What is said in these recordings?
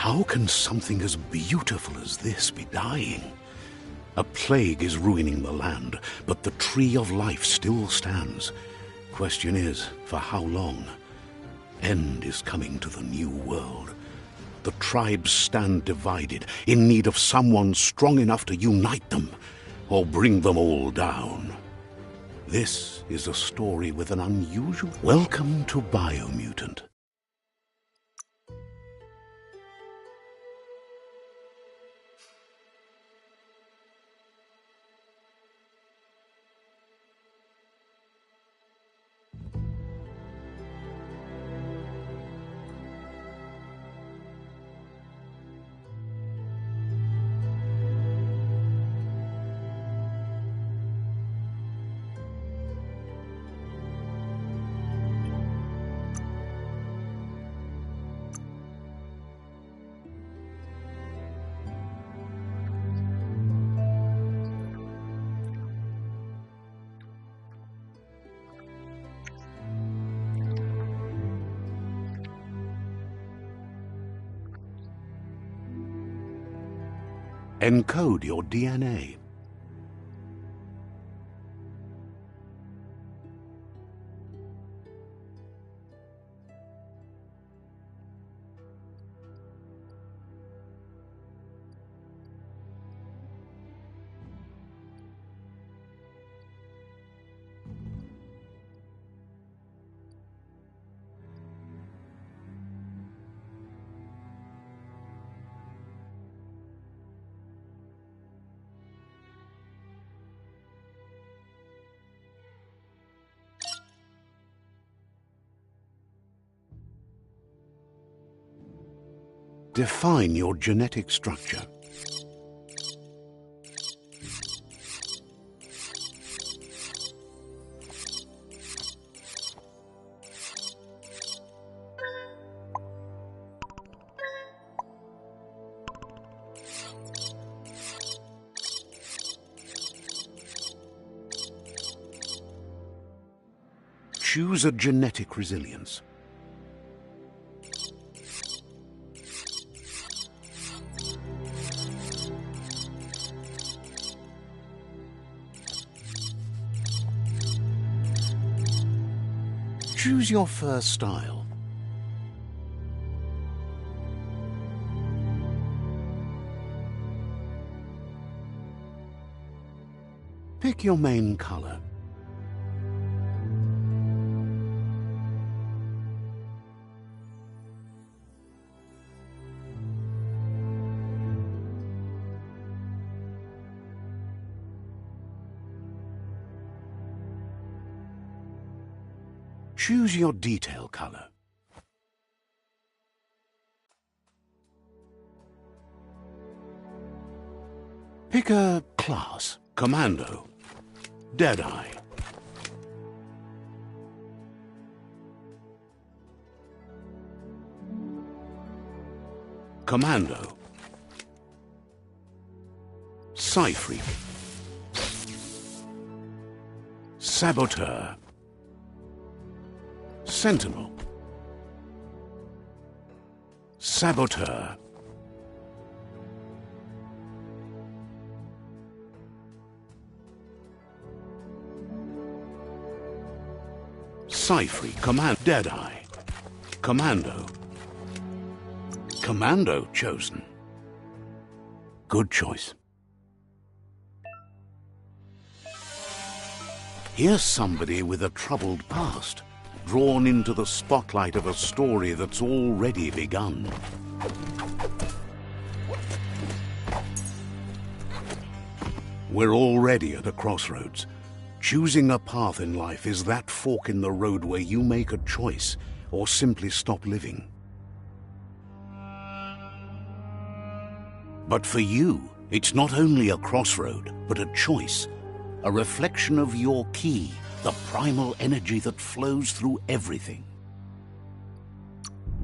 How can something as beautiful as this be dying? A plague is ruining the land, but the tree of life still stands. Question is, for how long? End is coming to the new world. The tribes stand divided, in need of someone strong enough to unite them, or bring them all down. This is a story with an unusual... Welcome to Biomutant. Encode your DNA. Define your genetic structure. Choose a genetic resilience. Choose your first style. Pick your main color. Choose your detail color. Pick a class. Commando. Deadeye. Commando. Psy-Freak. Saboteur. Sentinel. Saboteur. Psy-Freak. Deadeye. Commando. Commando chosen. Good choice. Here's somebody with a troubled past, drawn into the spotlight of a story that's already begun. We're already at a crossroads. Choosing a path in life is that fork in the road where you make a choice or simply stop living. But for you, it's not only a crossroad, but a choice, a reflection of your key, the primal energy that flows through everything.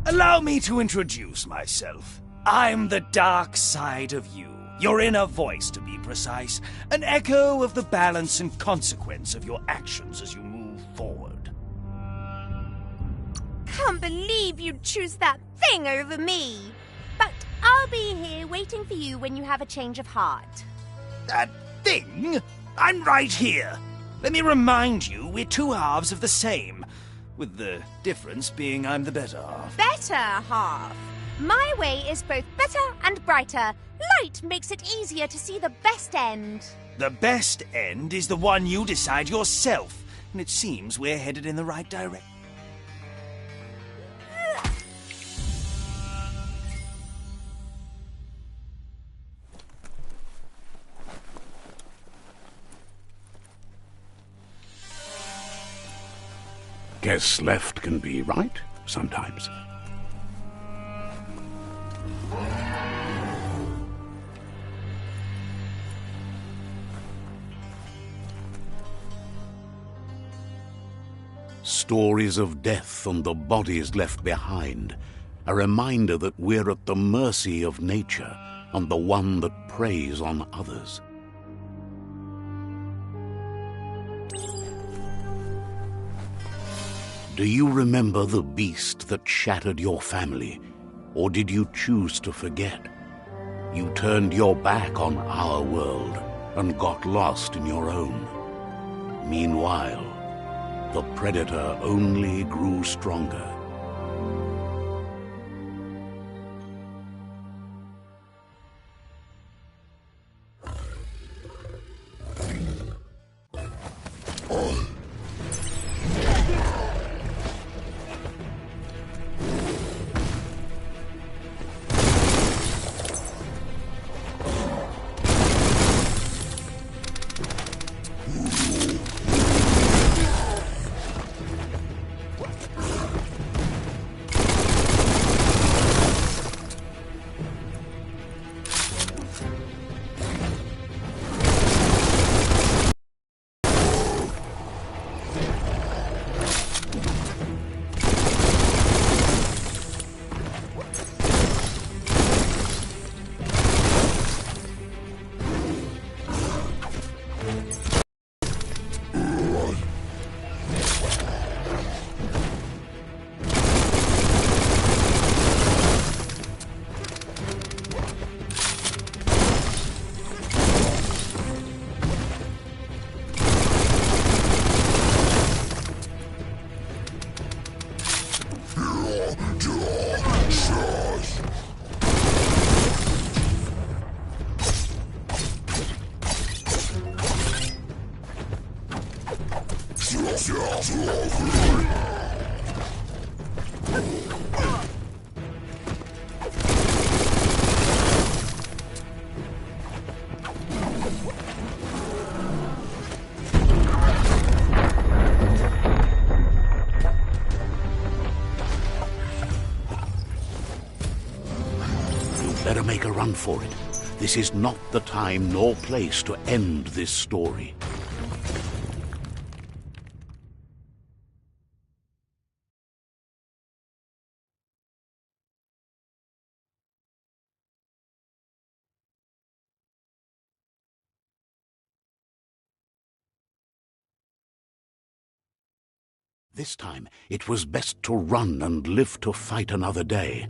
Allow me to introduce myself. I'm the dark side of you. Your inner voice, to be precise. An echo of the balance and consequence of your actions as you move forward. Can't believe you'd choose that thing over me. But I'll be here waiting for you when you have a change of heart. That thing? I'm right here. Let me remind you, we're two halves of the same, with the difference being I'm the better half. Better half. My way is both better and brighter. Light makes it easier to see the best end. The best end is the one you decide yourself, and it seems we're headed in the right direction. Guess left can be right sometimes. Stories of death and the bodies left behind, a reminder that we're at the mercy of nature and the one that preys on others. Do you remember the beast that shattered your family, or did you choose to forget? You turned your back on our world and got lost in your own. Meanwhile, the predator only grew stronger. Better make a run for it. This is not the time nor place to end this story. This time, it was best to run and live to fight another day.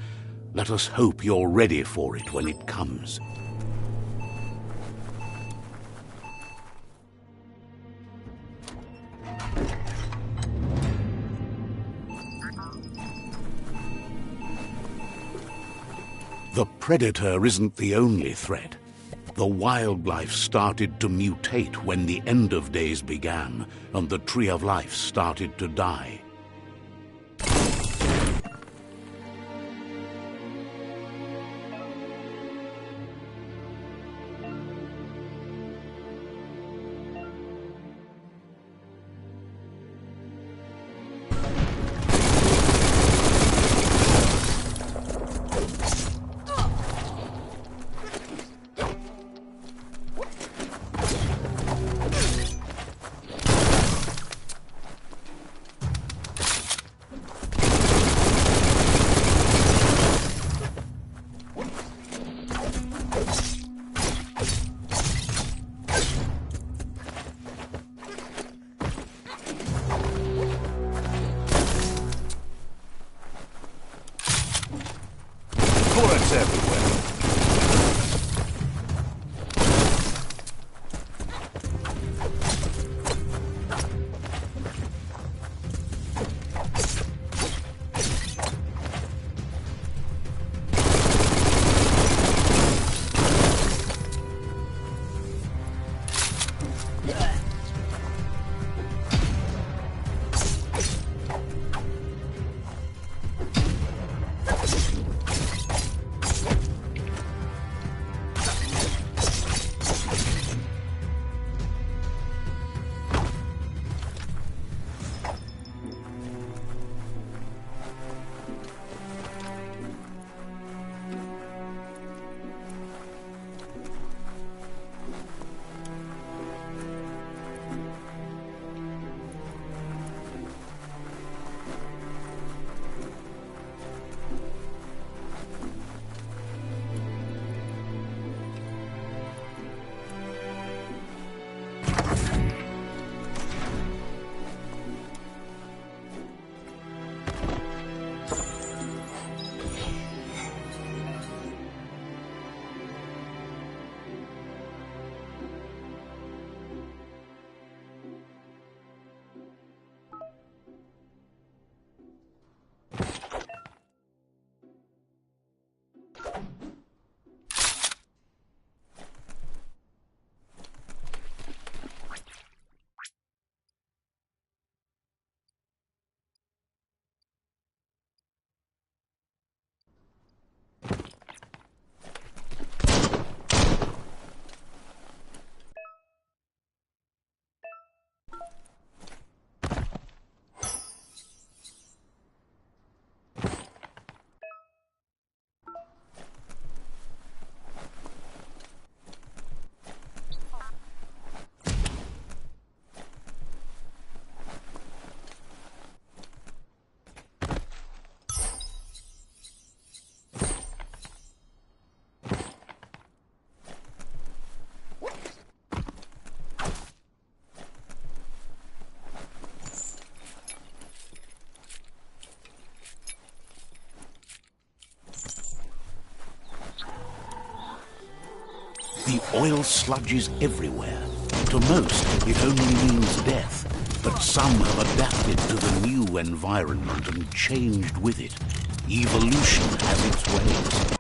Let us hope you're ready for it when it comes. The predator isn't the only threat. The wildlife started to mutate when the end of days began, and the tree of life started to die. Bullets everywhere. The oil sludges everywhere. To most, it only means death. But some have adapted to the new environment and changed with it. Evolution has its ways.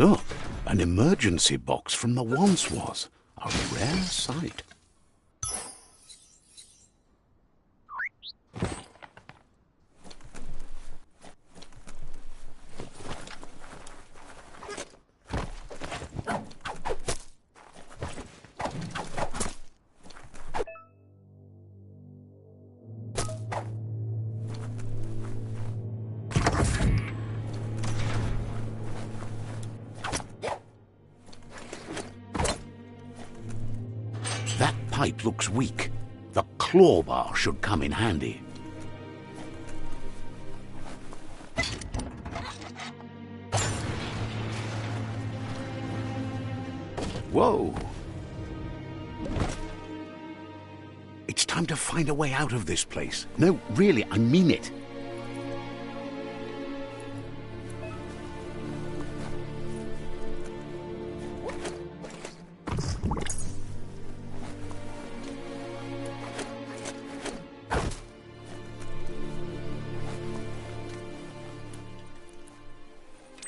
Look, an emergency box from the once was. A rare sight. That pipe looks weak. The claw bar should come in handy. Whoa! It's time to find a way out of this place. No, really, I mean it.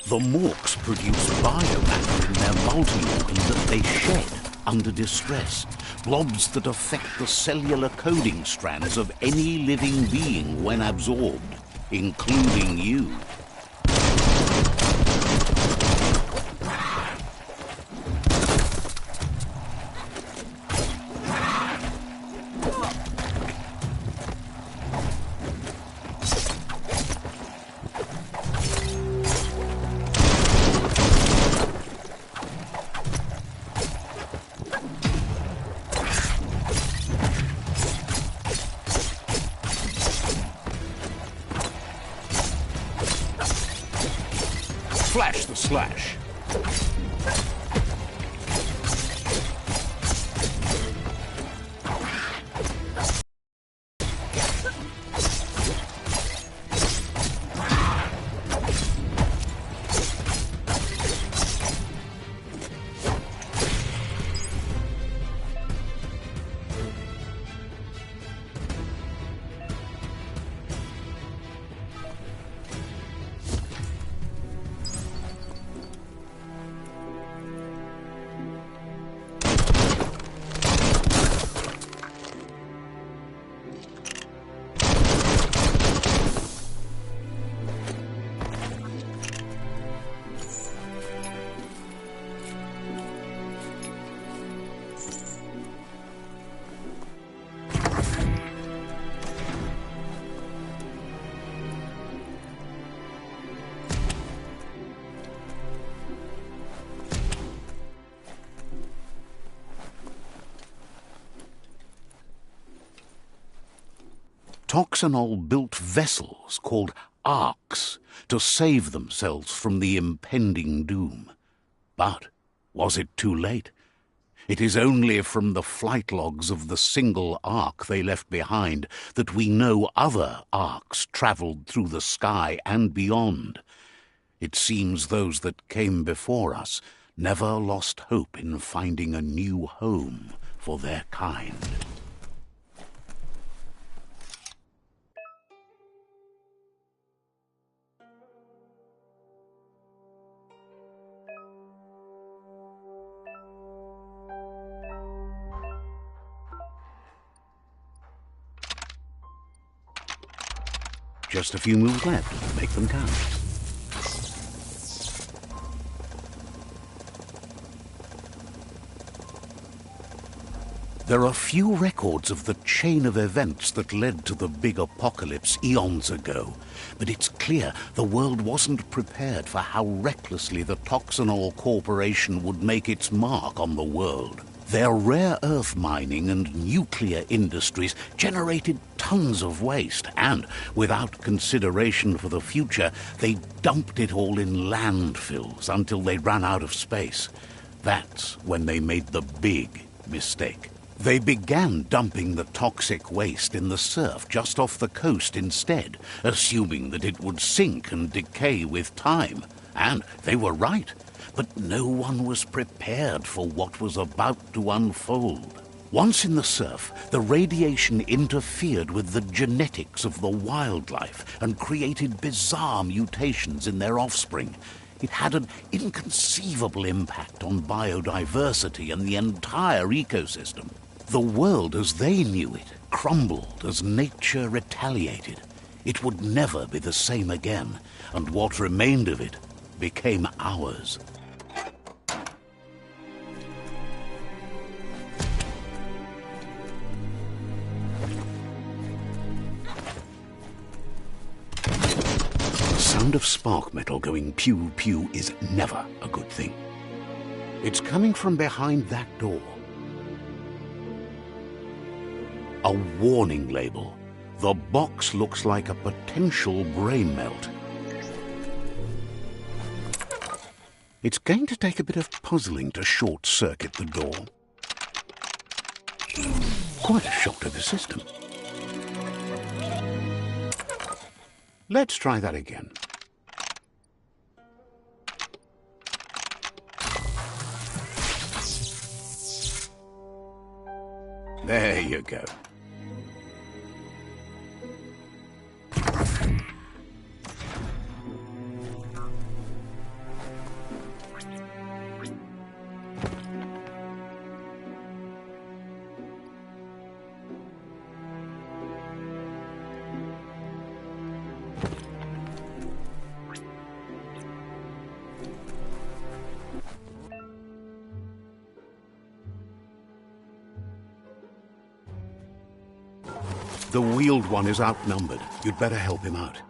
The Morks produce biomatter in their multi-organ that they shed under distress. Blobs that affect the cellular coding strands of any living being when absorbed, including you. Flash the slash. Toxanol built vessels called arks to save themselves from the impending doom. But was it too late? It is only from the flight logs of the single ark they left behind that we know other arks travelled through the sky and beyond. It seems those that came before us never lost hope in finding a new home for their kind. Just a few moves left. Make them count. There are few records of the chain of events that led to the big apocalypse eons ago, but it's clear the world wasn't prepared for how recklessly the Toxanol Corporation would make its mark on the world. Their rare earth mining and nuclear industries generated tons of waste, and without consideration for the future, they dumped it all in landfills until they ran out of space. That's when they made the big mistake. They began dumping the toxic waste in the surf just off the coast instead, assuming that it would sink and decay with time. And they were right. But no one was prepared for what was about to unfold. Once in the surf, the radiation interfered with the genetics of the wildlife and created bizarre mutations in their offspring. It had an inconceivable impact on biodiversity and the entire ecosystem. The world as they knew it crumbled as nature retaliated. It would never be the same again, and what remained of it became ours. The sound of spark metal going pew-pew is never a good thing. It's coming from behind that door. A warning label. The box looks like a potential brain melt. It's going to take a bit of puzzling to short-circuit the door. Quite a shock to the system. Let's try that again. There you go. The wheeled one is outnumbered. You'd better help him out.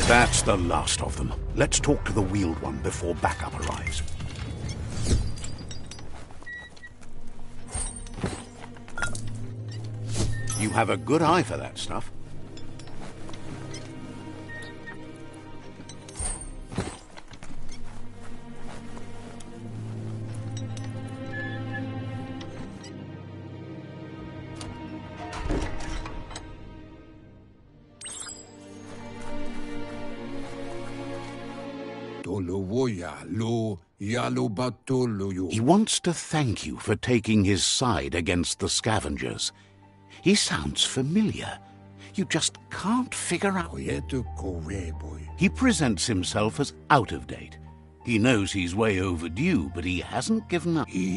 That's the last of them. Let's talk to the wheeled one before backup arrives. You have a good eye for that stuff. He wants to thank you for taking his side against the scavengers. He sounds familiar. You just can't figure out. He presents himself as out of date. He knows he's way overdue, but he hasn't given up. He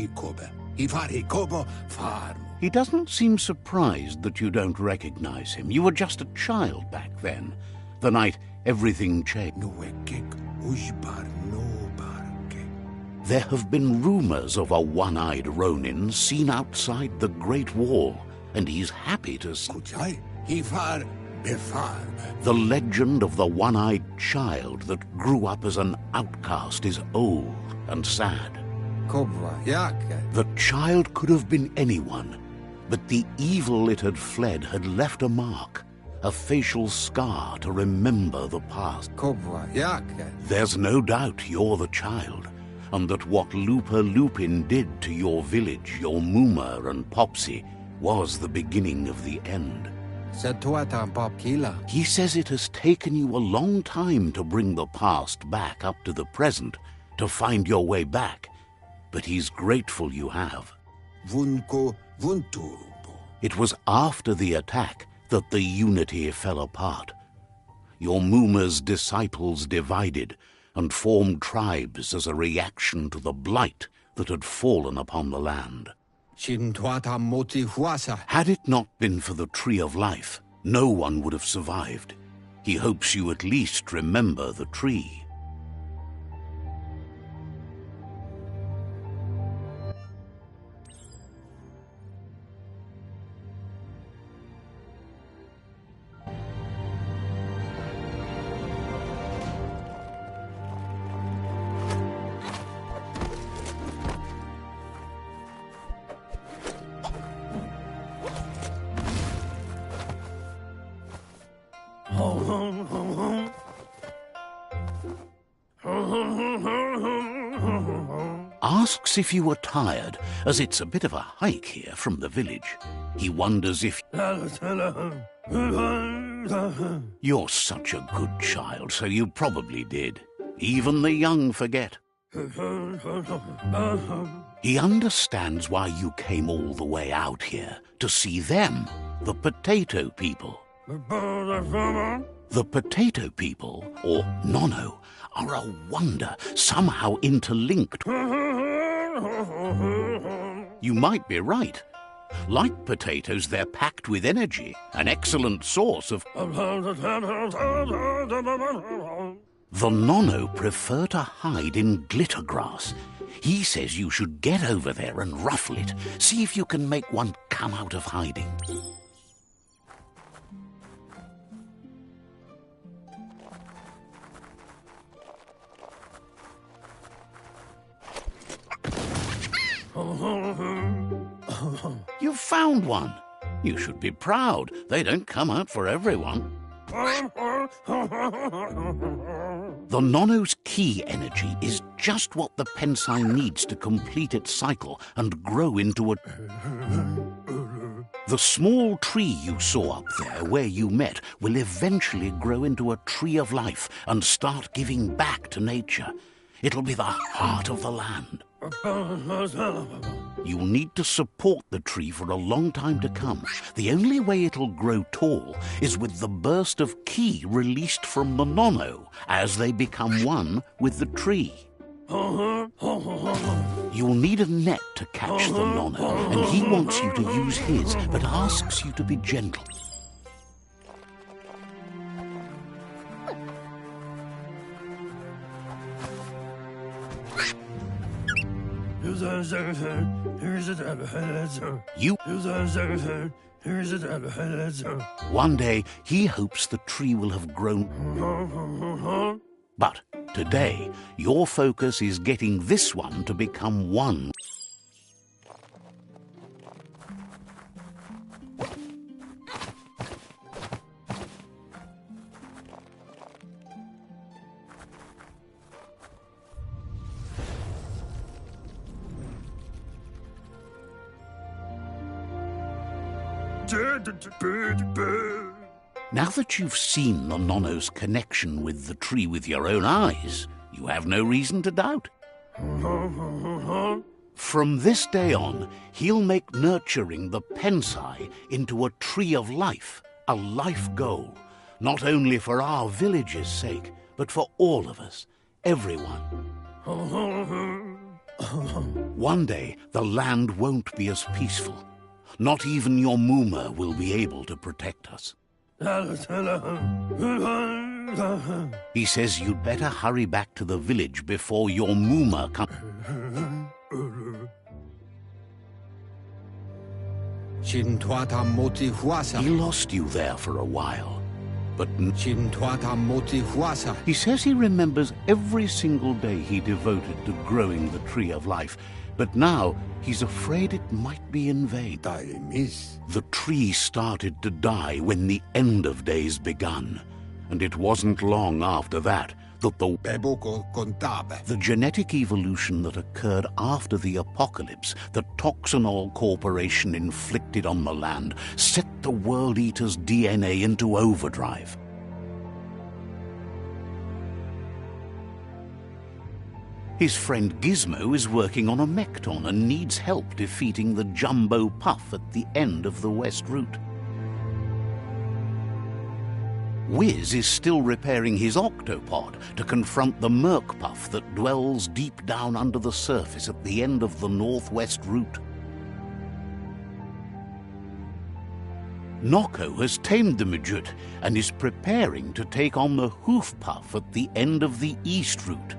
doesn't seem surprised that you don't recognize him. You were just a child back then, the night everything changed. There have been rumors of a one-eyed Ronin seen outside the Great Wall, and he's happy to see. The legend of the one-eyed child that grew up as an outcast is old and sad. The child could have been anyone, but the evil it had fled had left a mark, a facial scar to remember the past. There's no doubt you're the child, and that what Looper Lupin did to your village, your Muma and Popsy, was the beginning of the end. He says it has taken you a long time to bring the past back up to the present, to find your way back, but he's grateful you have. It was after the attack that the unity fell apart. Your Muma's disciples divided and formed tribes as a reaction to the blight that had fallen upon the land. Had it not been for the Tree of Life, no one would have survived. He hopes you at least remember the tree. Asks if you were tired, as it's a bit of a hike here from the village. He wonders if... You're such a good child, so you probably did. Even the young forget. He understands why you came all the way out here, to see them, the potato people. The potato people, or Nono, are a wonder, somehow interlinked. You might be right. Like potatoes, they're packed with energy, an excellent source of... The Nono prefer to hide in glitter grass. He says you should get over there and ruffle it. See if you can make one come out of hiding. You found one. You should be proud. They don't come out for everyone. The Nono's key energy is just what the Pensai needs to complete its cycle and grow into a... The small tree you saw up there where you met will eventually grow into a tree of life and start giving back to nature. It'll be the heart of the land. You'll need to support the tree for a long time to come. The only way it'll grow tall is with the burst of ki released from the Nono as they become one with the tree. You'll need a net to catch the Nono, and he wants you to use his, but asks you to be gentle. One day, he hopes the tree will have grown. But today, your focus is getting this one to become one. Now that you've seen the Nono's connection with the tree with your own eyes, you have no reason to doubt. From this day on, he'll make nurturing the Pensai into a tree of life, a life goal, not only for our village's sake, but for all of us, everyone. One day, the land won't be as peaceful. Not even your Muma will be able to protect us. He says you'd better hurry back to the village before your Muma comes. He lost you there for a while, but he says he remembers every single day he devoted to growing the Tree of Life. But now, he's afraid it might be in vain. The tree started to die when the end of days begun. And it wasn't long after that the genetic evolution that occurred after the apocalypse that Toxanol Corporation inflicted on the land set the World Eater's DNA into overdrive. His friend Gizmo is working on a Mekton and needs help defeating the Jumbo Puff at the end of the West Route. Wiz is still repairing his Octopod to confront the Merc Puff that dwells deep down under the surface at the end of the Northwest Route. Nocco has tamed the midget and is preparing to take on the hoof puff at the end of the east route.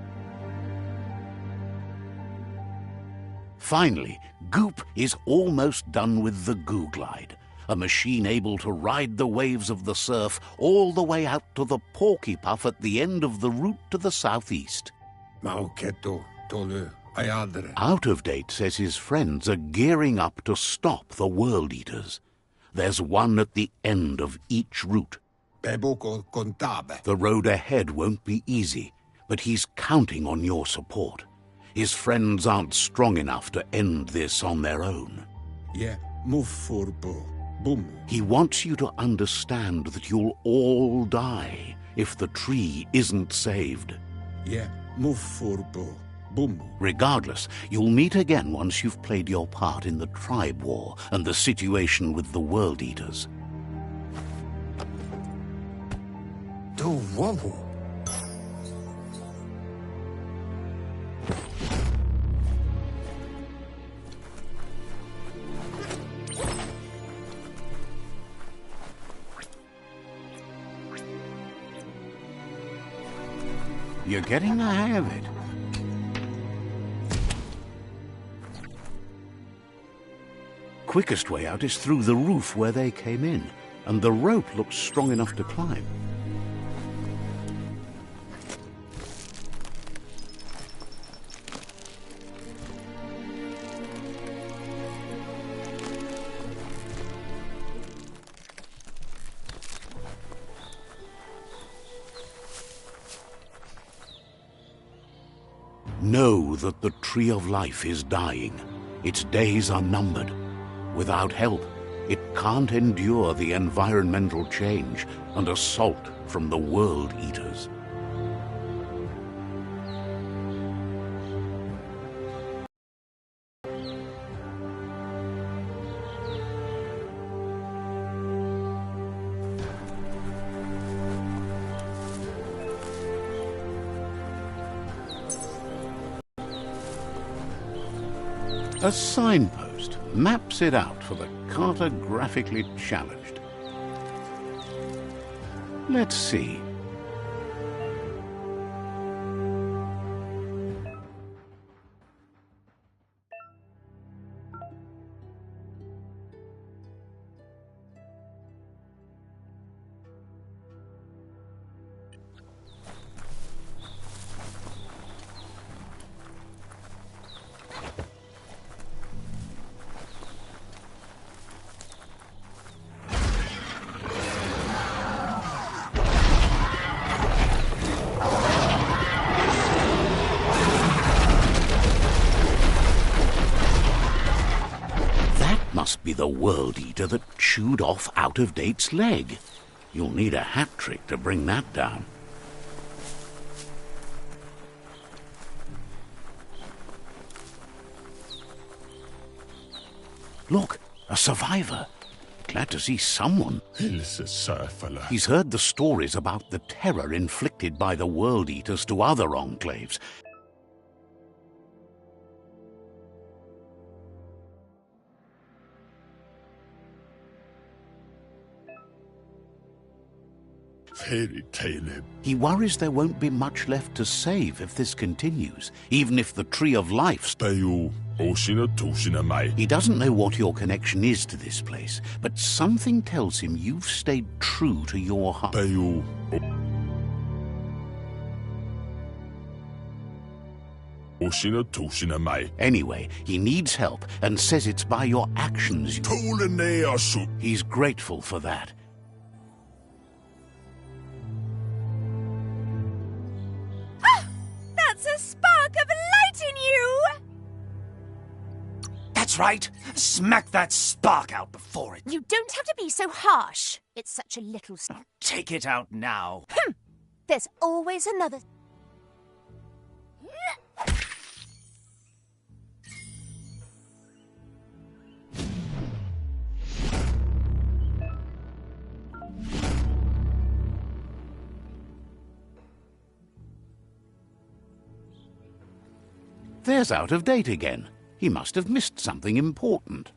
Finally, Goop is almost done with the Goo Glide, a machine able to ride the waves of the surf all the way out to the Porky Puff at the end of the route to the southeast. Out of Date says his friends are gearing up to stop the World Eaters. There's one at the end of each route. The road ahead won't be easy, but he's counting on your support. His friends aren't strong enough to end this on their own. He wants you to understand that you'll all die if the tree isn't saved. Regardless, you'll meet again once you've played your part in the tribe war and the situation with the World Eaters. You're getting the hang of it. Quickest way out is through the roof where they came in, and the rope looks strong enough to climb. Know that the Tree of Life is dying. Its days are numbered. Without help, it can't endure the environmental change and assault from the World Eaters. A signpost maps it out for the cartographically challenged. Let's see. Must be the World Eater that chewed off Out of Date's leg. You'll need a hat trick to bring that down. Look, a survivor. Glad to see someone. He's heard the stories about the terror inflicted by the World Eaters to other enclaves. He worries there won't be much left to save if this continues, even if the Tree of Life... He doesn't know what your connection is to this place, but something tells him you've stayed true to your heart. Anyway, he needs help and says it's by your actions. He's grateful for that. A spark of light in you! That's right. Smack that spark out before it... You don't have to be so harsh. It's such a little... Take it out now. There's always another... There's Out of Date again. He must have missed something important.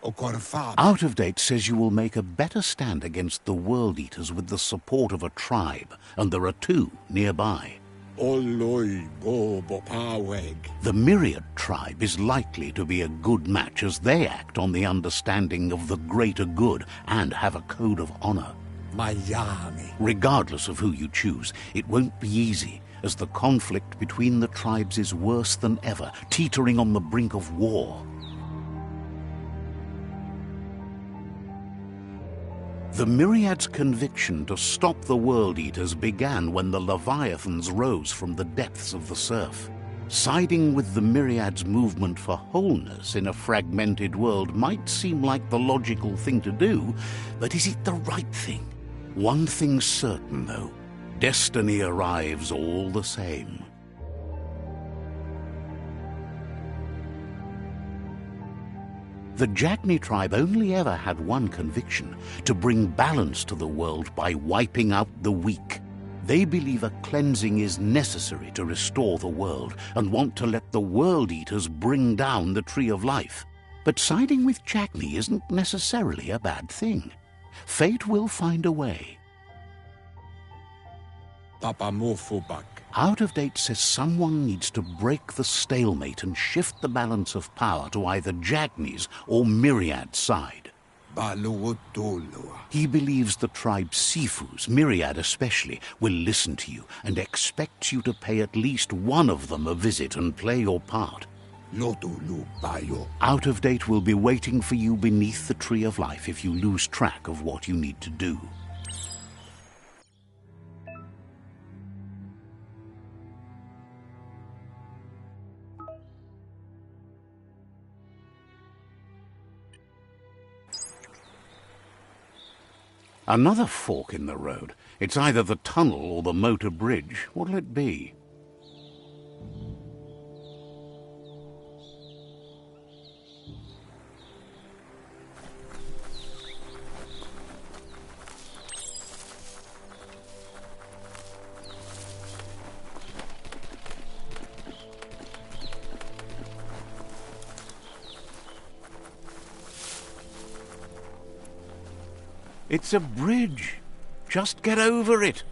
Out of Date says you will make a better stand against the World Eaters with the support of a tribe, and there are two nearby. The Myriad tribe is likely to be a good match as they act on the understanding of the greater good and have a code of honor. Regardless of who you choose, it won't be easy, as the conflict between the tribes is worse than ever, teetering on the brink of war. The Myriad's conviction to stop the World Eaters began when the Leviathans rose from the depths of the surf. Siding with the Myriad's movement for wholeness in a fragmented world might seem like the logical thing to do, but is it the right thing? One thing's certain, though. Destiny arrives all the same. The Jagni tribe only ever had one conviction: to bring balance to the world by wiping out the weak. They believe a cleansing is necessary to restore the world and want to let the World Eaters bring down the Tree of Life. But siding with Jagni isn't necessarily a bad thing. Fate will find a way. Out of Date says someone needs to break the stalemate and shift the balance of power to either Jagni's or Myriad's side. He believes the tribe Sifus, Myriad especially, will listen to you and expects you to pay at least one of them a visit and play your part. Out of Date will be waiting for you beneath the Tree of Life if you lose track of what you need to do. Another fork in the road. It's either the tunnel or the motor bridge. What'll it be? It's a bridge. Just get over it.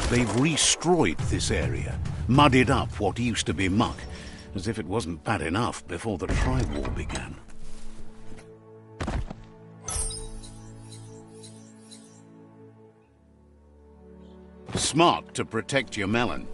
They've destroyed this area, muddied up what used to be muck, as if it wasn't bad enough before the tribe war began. Smart to protect your melon.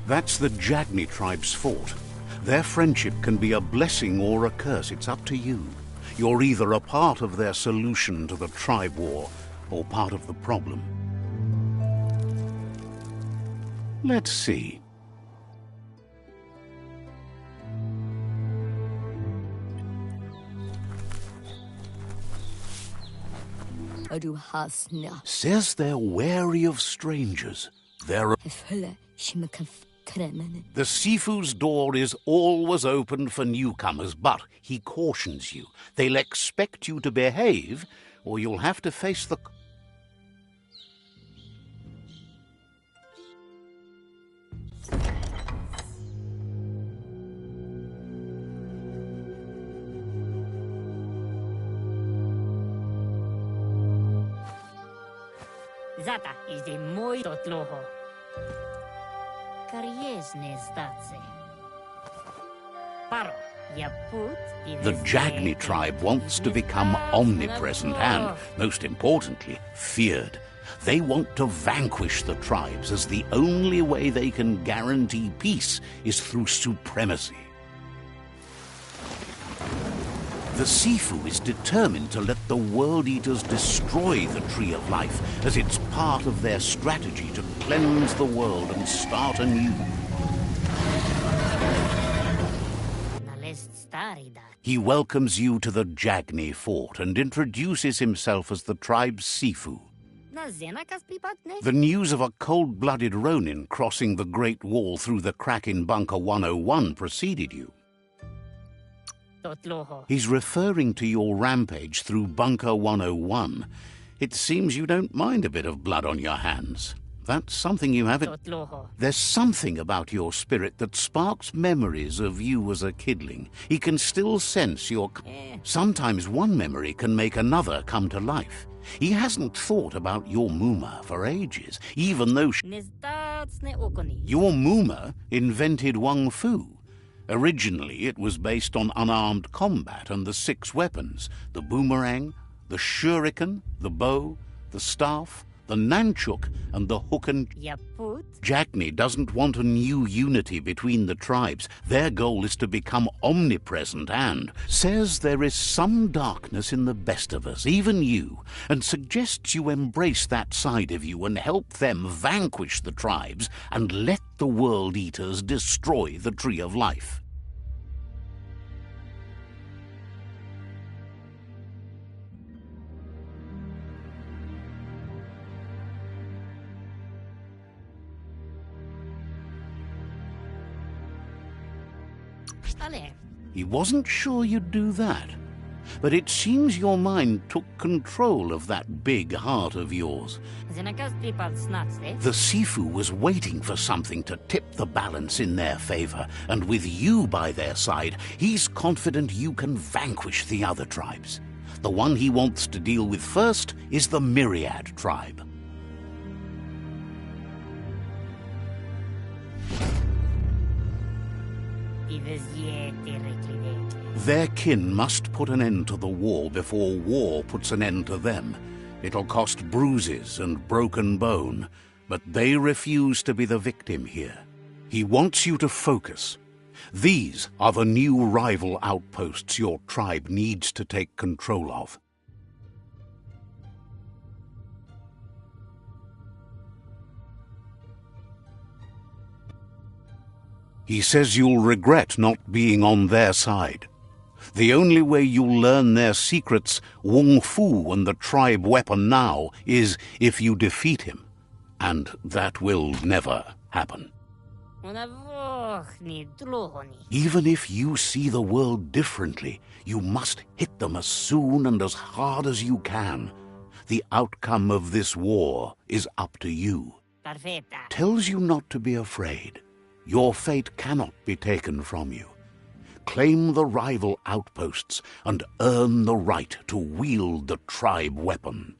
That's the Jagni tribe's fort. Their friendship can be a blessing or a curse. It's up to you. You're either a part of their solution to the tribe war or part of the problem. Let's see. Says they're wary of strangers. The Sifu's door is always open for newcomers, but he cautions you. They'll expect you to behave, or you'll have to face the... Zata is the moi totloho. Kariesne zdace. Paro, yaput. The Jagni tribe wants to become omnipresent and, most importantly, feared. They want to vanquish the tribes, as the only way they can guarantee peace is through supremacy. The Sifu is determined to let the World Eaters destroy the Tree of Life, as it's part of their strategy to cleanse the world and start anew. He welcomes you to the Jagni fort and introduces himself as the tribe's Sifu. The news of a cold-blooded Ronin crossing the Great Wall through the crack in Bunker 101 preceded you. He's referring to your rampage through Bunker 101. It seems you don't mind a bit of blood on your hands. That's something you haven't... There's something about your spirit that sparks memories of you as a kidling. He can still sense your... Sometimes one memory can make another come to life. He hasn't thought about your Muma for ages, even though... Your Muma invented Wung Fu. Originally, it was based on unarmed combat and the 6 weapons: the boomerang, the shuriken, the bow, the staff, the nunchuk, and the hook and... Jagni doesn't want a new unity between the tribes. Their goal is to become omnipresent and says there is some darkness in the best of us, even you, and suggests you embrace that side of you and help them vanquish the tribes and let the World Eaters destroy the Tree of Life. He wasn't sure you'd do that, but it seems your mind took control of that big heart of yours. The Sifu was waiting for something to tip the balance in their favor, and with you by their side, he's confident you can vanquish the other tribes. The one he wants to deal with first is the Myriad tribe. Their kin must put an end to the war before war puts an end to them. It'll cost bruises and broken bone, but they refuse to be the victim here. He wants you to focus. These are the new rival outposts your tribe needs to take control of. He says you'll regret not being on their side. The only way you'll learn their secrets, Wung Fu and the tribe weapon now, is if you defeat him. And that will never happen. Even if you see the world differently, you must hit them as soon and as hard as you can. The outcome of this war is up to you. Tells you not to be afraid. Your fate cannot be taken from you. Claim the rival outposts and earn the right to wield the tribe weapon.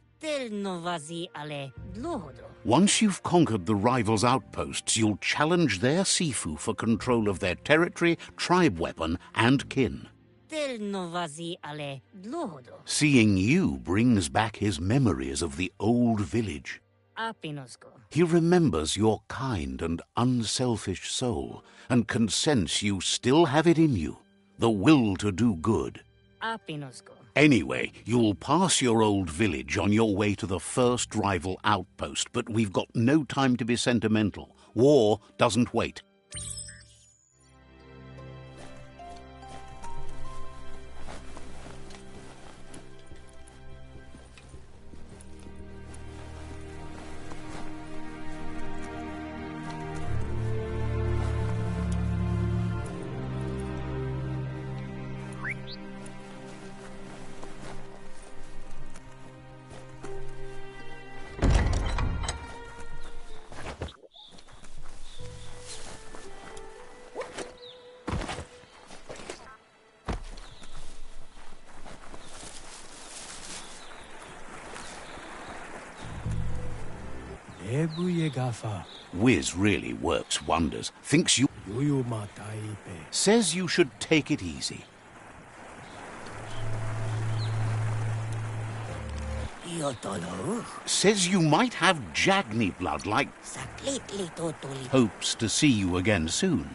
Once you've conquered the rivals' outposts, you'll challenge their Sifu for control of their territory, tribe weapon, and kin. Seeing you brings back his memories of the old village. He remembers your kind and unselfish soul, and can sense you still have it in you, the will to do good. Anyway, you'll pass your old village on your way to the first rival outpost, but we've got no time to be sentimental. War doesn't wait. Wiz really works wonders. Thinks you... Says you should take it easy. Says you might have Jagni blood like... Hopes to see you again soon.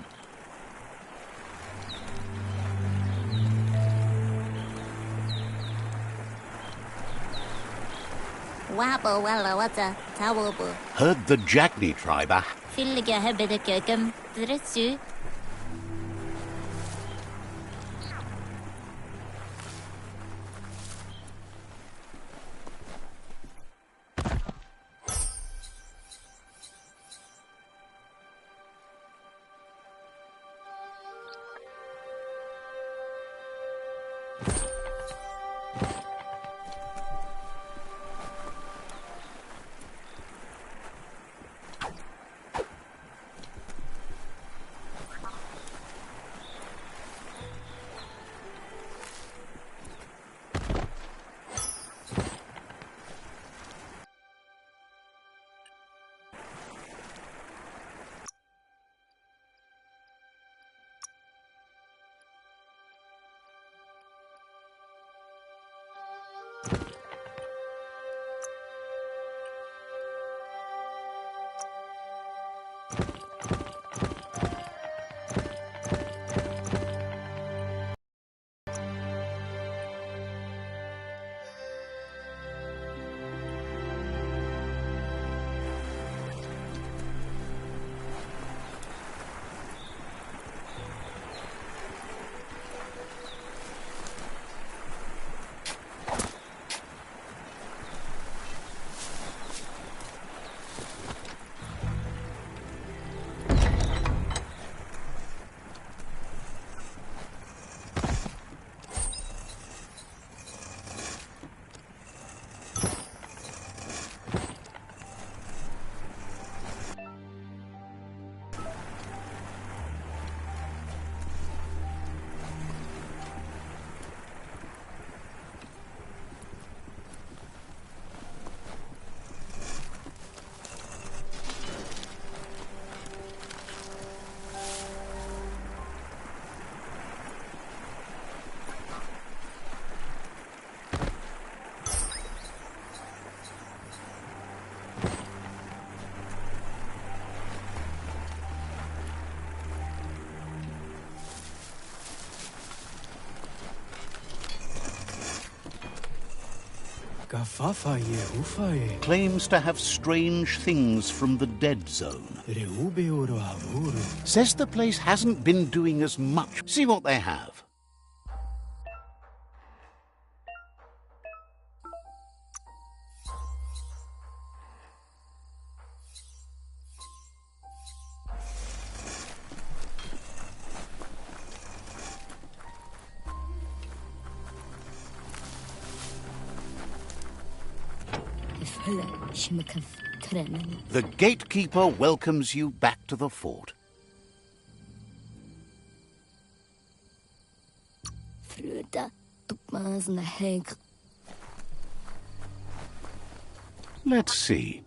Heard the Jagni tribe are... Claims to have strange things from the dead zone. Says the place hasn't been doing as much. See what they have. The gatekeeper welcomes you back to the fort. Let's see.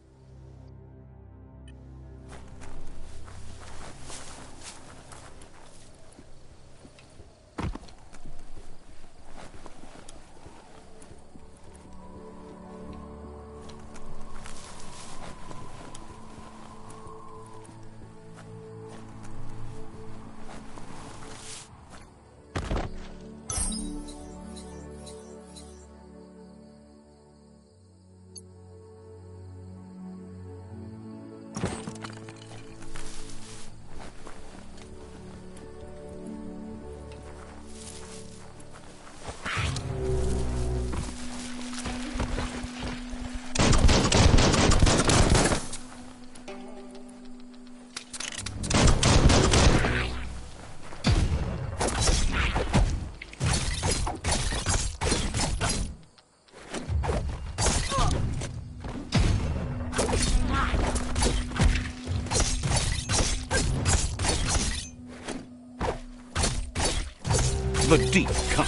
The deep cut.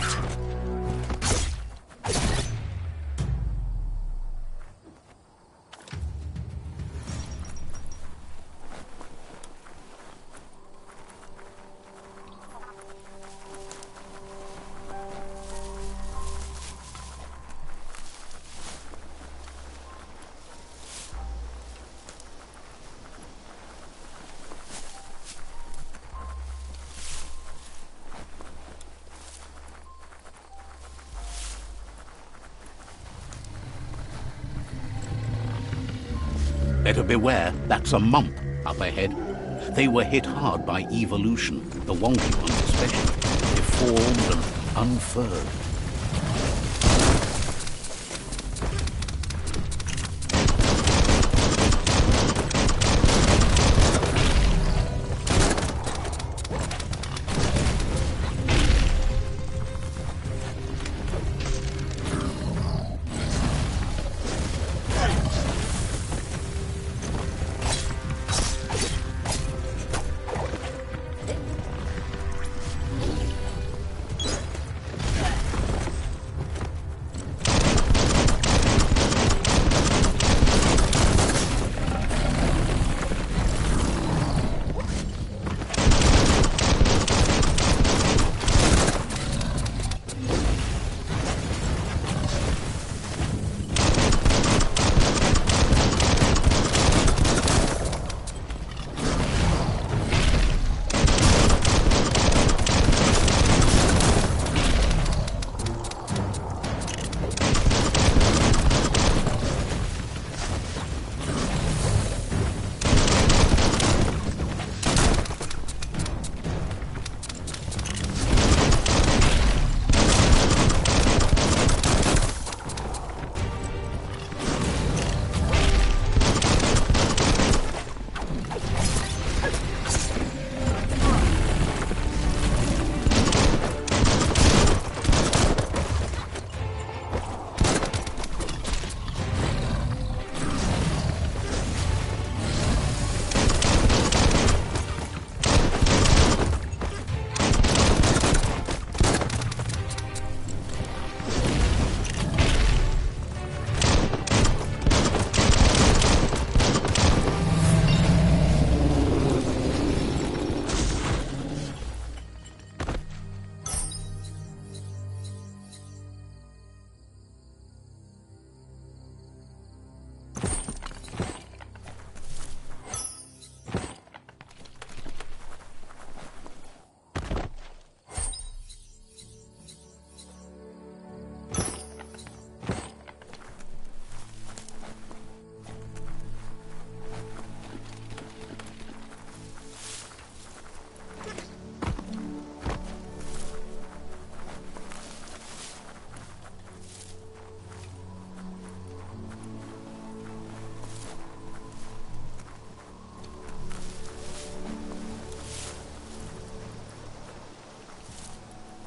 Better beware, that's a mump up ahead. They were hit hard by evolution, the wonky ones especially, deformed and unfurred.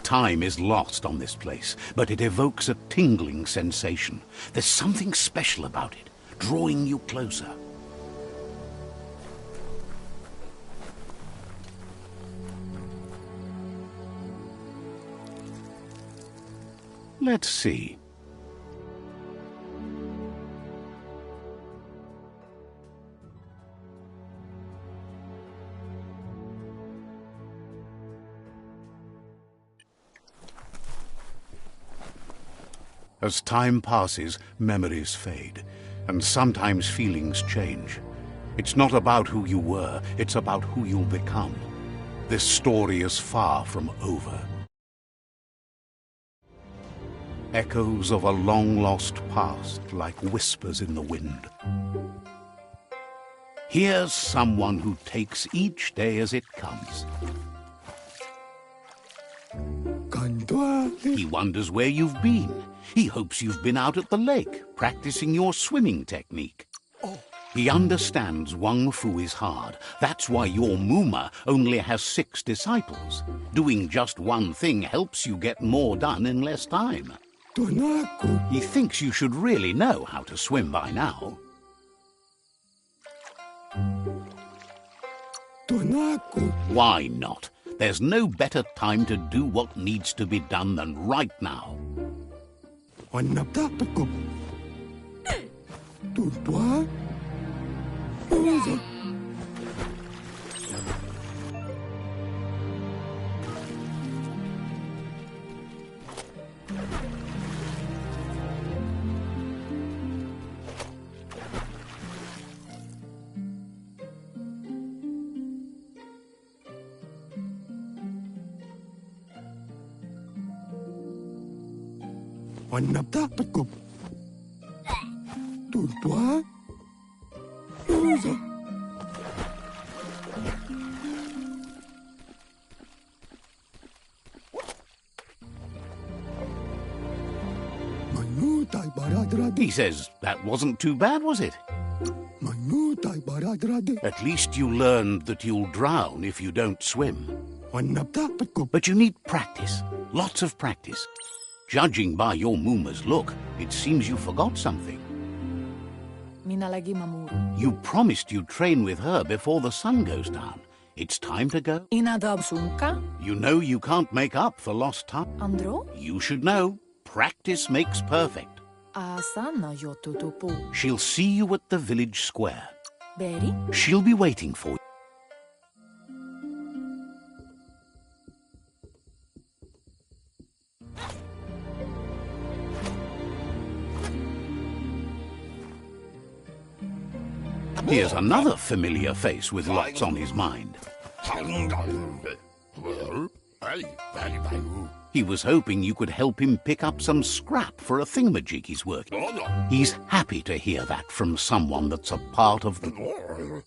Time is lost on this place, but it evokes a tingling sensation. There's something special about it, drawing you closer. Let's see. As time passes, memories fade, and sometimes feelings change. It's not about who you were, it's about who you'll become. This story is far from over. Echoes of a long-lost past, like whispers in the wind. Here's someone who takes each day as it comes. He wonders where you've been. He hopes you've been out at the lake, practicing your swimming technique. He understands Kung Fu is hard. That's why your Muma only has 6 disciples. Doing just one thing helps you get more done in less time. He thinks you should really know how to swim by now. Why not? There's no better time to do what needs to be done than right now. He says that wasn't too bad, was it? At least you learned that you'll drown if you don't swim. But you need practice. Lots of practice. Judging by your Muma's look, it seems you forgot something. You promised you'd train with her before the sun goes down. It's time to go. You know you can't make up for lost time. You should know. Practice makes perfect. She'll see you at the village square. She'll be waiting for you. Here's another familiar face with lots on his mind. He was hoping you could help him pick up some scrap for a thingamajig he's working. He's happy to hear that from someone that's a part of the...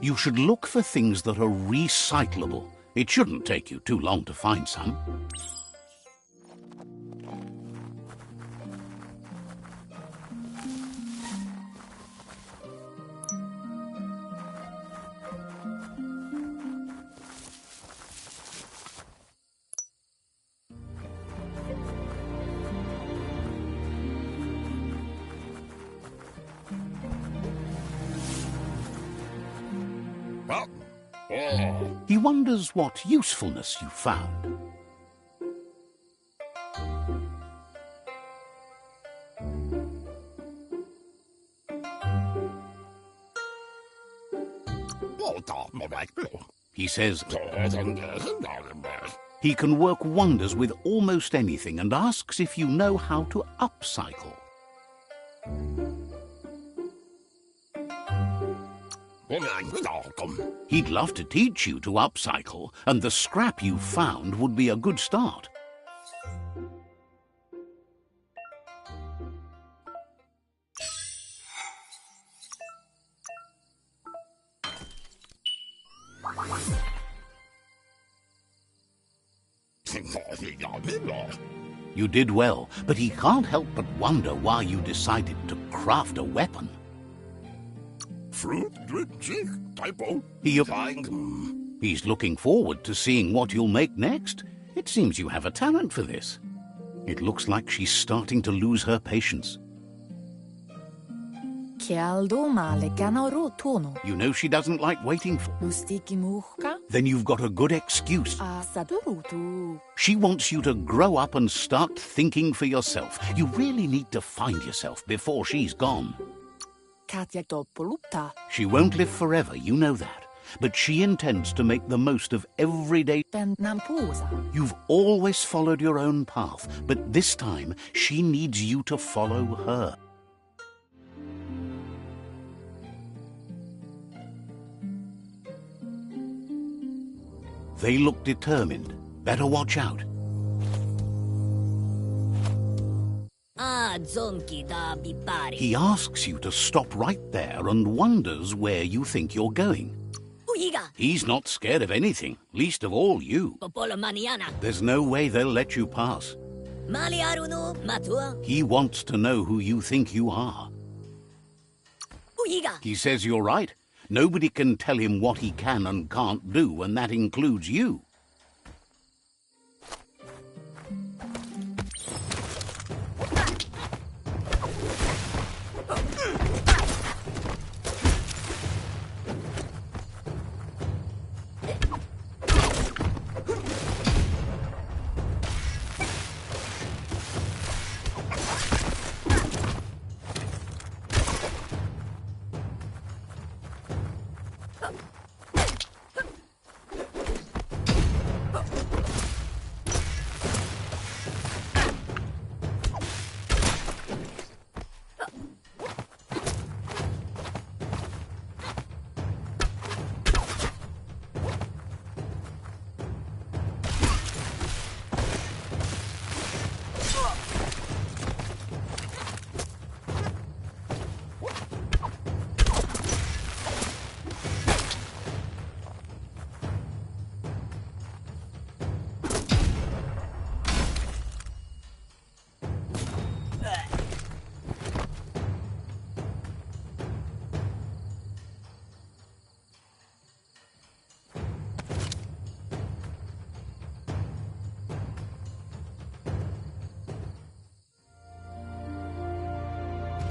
You should look for things that are recyclable. It shouldn't take you too long to find some. He wonders what usefulness you found. He says he can work wonders with almost anything and asks if you know how to upcycle. He'd love to teach you to upcycle, and the scrap you found would be a good start. You did well, but he can't help but wonder why you decided to craft a weapon. He's looking forward to seeing what you'll make next. It seems you have a talent for this. It looks like she's starting to lose her patience. You know she doesn't like waiting for... Then you've got a good excuse. She wants you to grow up and start thinking for yourself. You really need to find yourself before she's gone. She won't live forever, you know that. But she intends to make the most of every day. You've always followed your own path, but this time she needs you to follow her. They look determined. Better watch out. He asks you to stop right there and wonders where you think you're going. He's not scared of anything, least of all you. There's no way they'll let you pass. He wants to know who you think you are. He says you're right. Nobody can tell him what he can and can't do, and that includes you.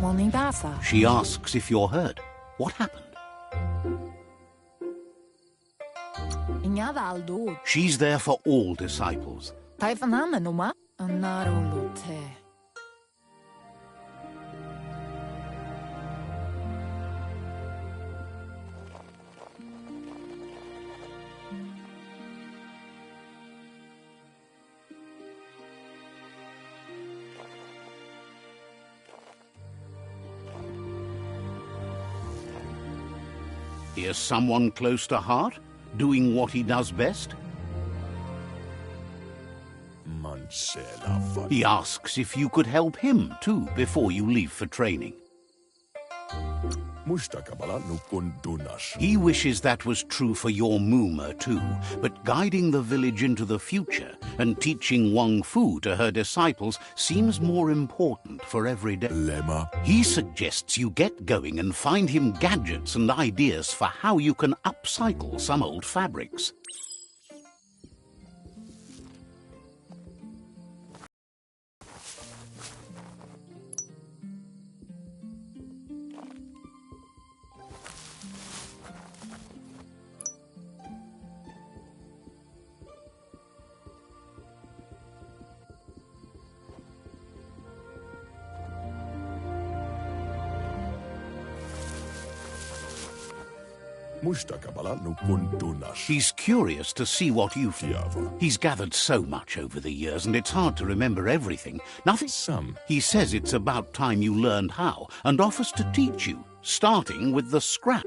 Morning pasa. She asks if you're hurt. What happened? Inga valdo. She's there for all disciples. Taifaname numa. Anarolote. Here's someone close to heart, doing what he does best. He asks if you could help him too before you leave for training. He wishes that was true for your Muma too, but guiding the village into the future and teaching Wang Fu to her disciples seems more important for every day. He suggests you get going and find him gadgets and ideas for how you can upcycle some old fabrics. He's curious to see what you feel. He's gathered so much over the years, and it's hard to remember everything. Nothing. He says it's about time you learned how, and offers to teach you, starting with the scrap.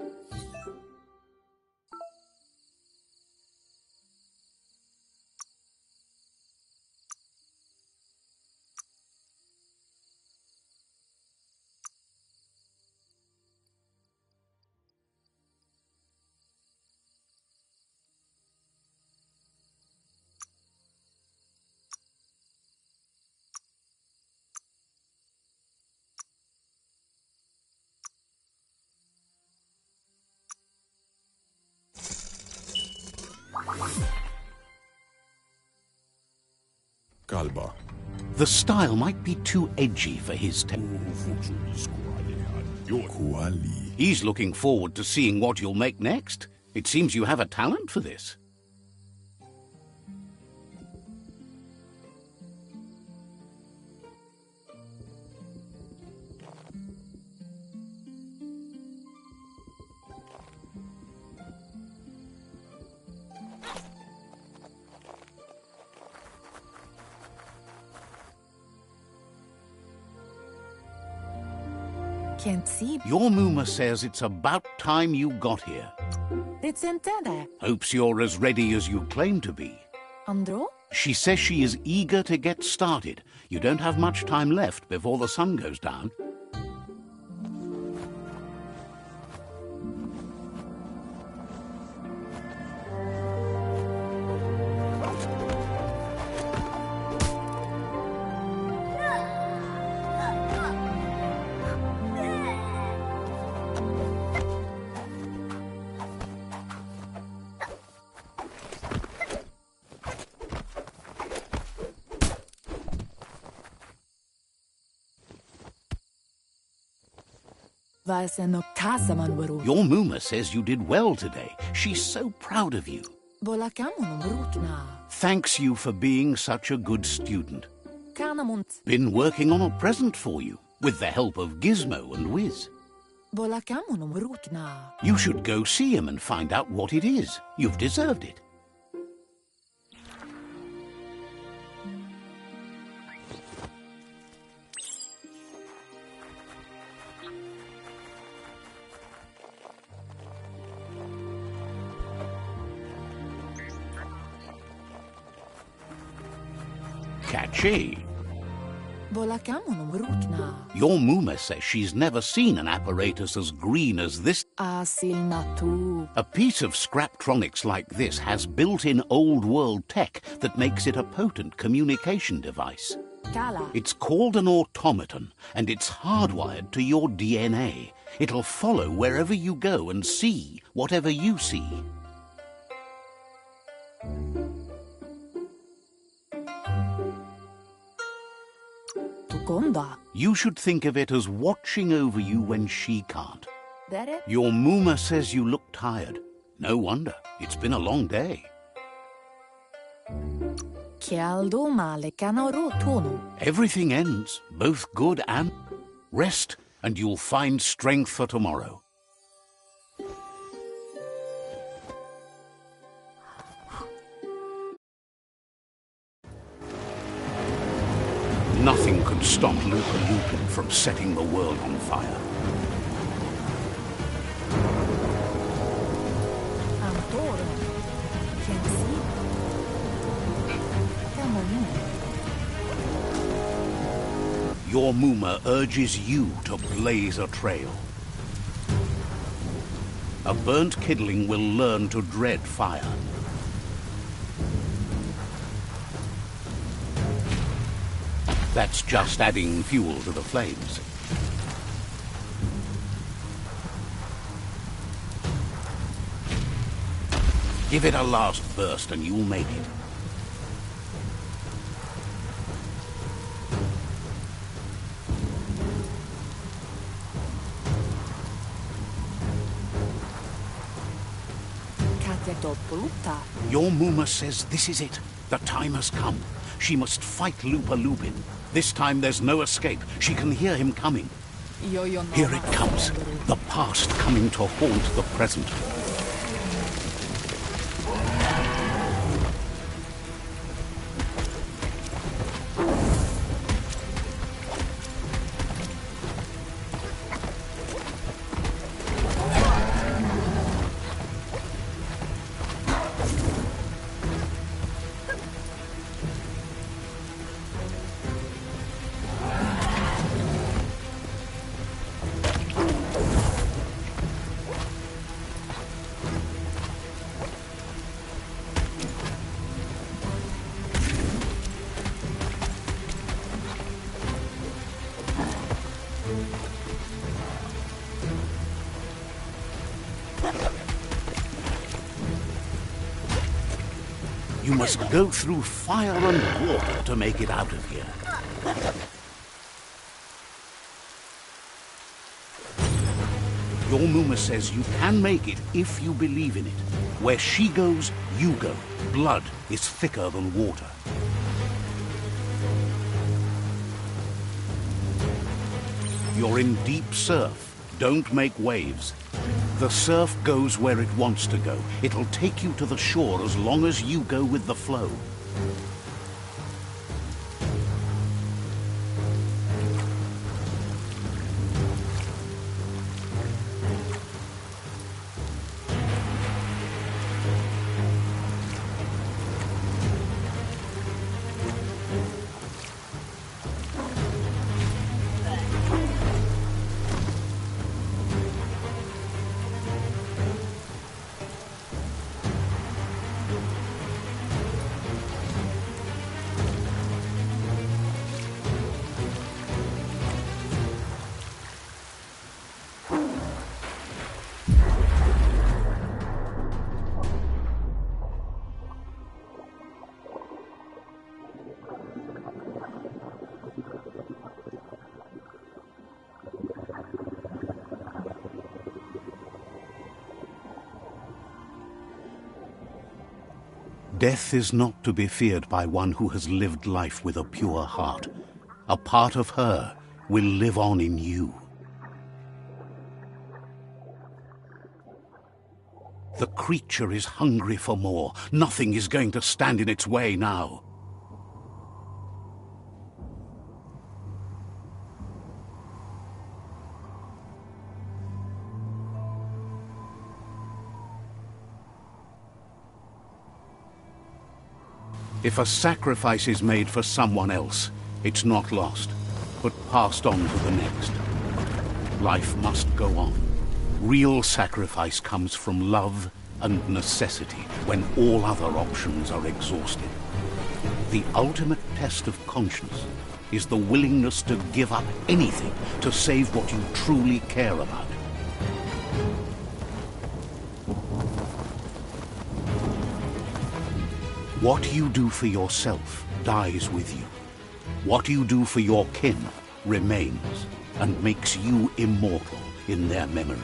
The style might be too edgy for his taste. He's looking forward to seeing what you'll make next. It seems you have a talent for this. Can't see. Your Muma says it's about time you got here. It's intended. Hopes you're as ready as you claim to be. Andro? She says she is eager to get started. You don't have much time left before the sun goes down. Your Muma says you did well today. She's so proud of you. Thanks you for being such a good student. Been working on a present for you, with the help of Gizmo and Wiz. You should go see him and find out what it is. You've deserved it. Catchy. Your Muma says she's never seen an apparatus as green as this. A piece of Scraptronics like this has built-in old-world tech that makes it a potent communication device. It's called an automaton, and it's hardwired to your DNA. It'll follow wherever you go and see whatever you see. Gonda. You should think of it as watching over you when she can't. Dere? Your Muma says you look tired. No wonder. It's been a long day. Kialdo male canoro tono. Everything ends, both good and... Rest, and you'll find strength for tomorrow. Nothing could stop Lupa from setting the world on fire. Antoro. Kensi. Camomine. Your Muma urges you to blaze a trail. A burnt kidling will learn to dread fire. That's just adding fuel to the flames. Give it a last burst and you'll make it. Katedopoluta. Your Muma says this is it. The time has come. She must fight Lupa Lupin. This time there's no escape. She can hear him coming. Here it comes. The past coming to haunt the present. You must go through fire and water to make it out of here. Your Muma says you can make it if you believe in it. Where she goes, you go. Blood is thicker than water. You're in deep surf. Don't make waves. The surf goes where it wants to go. It'll take you to the shore as long as you go with the flow. Death is not to be feared by one who has lived life with a pure heart. A part of her will live on in you. The creature is hungry for more. Nothing is going to stand in its way now. If a sacrifice is made for someone else, it's not lost, but passed on to the next. Life must go on. Real sacrifice comes from love and necessity when all other options are exhausted. The ultimate test of conscience is the willingness to give up anything to save what you truly care about. What you do for yourself dies with you. What you do for your kin remains and makes you immortal in their memory.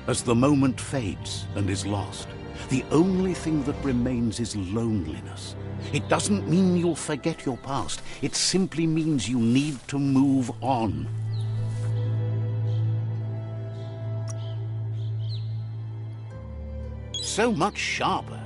As the moment fades and is lost, the only thing that remains is loneliness. It doesn't mean you'll forget your past. It simply means you need to move on. So much sharper